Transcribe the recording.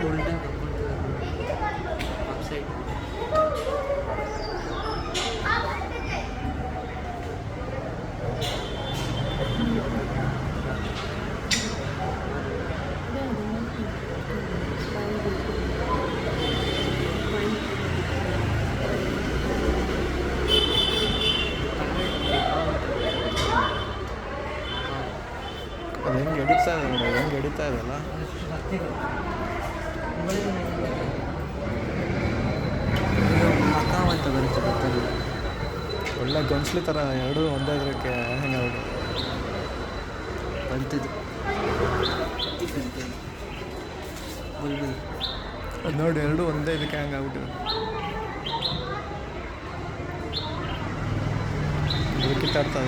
ಉಲ್ಟಾ ಅಪ್ಸೈಡ್. ಅದು ಹೆಂಗೆ ಎಡಿತಾ ಇದೆ ನೋಡಿ, ಹೆಂಗೆ ಎಡಿತಾ ಇದೆಲ್ಲ. ಮಕಾವ್ ಅಂತ ಬರುತ್ತೆ ಗೊತ್ತಲ್ಲ, ಒಳ್ಳೆ ಗೊಂಚಲಿ ಥರ ಎರಡೂ ಒಂದೇ ಇದಕ್ಕೆ ಹೆಂಗೆ ಅವರು ಬಂತಿದ್ದು ಬುಲ್ಬುಲ್. ಅದು ನೋಡಿ ಎರಡೂ ಒಂದೇ ಇದಕ್ಕೆ ಹಂಗೆ ಆಗ್ಬಿಟ್ಟಿದೆ. ಕಿತ್ತಾಡ್ತಾ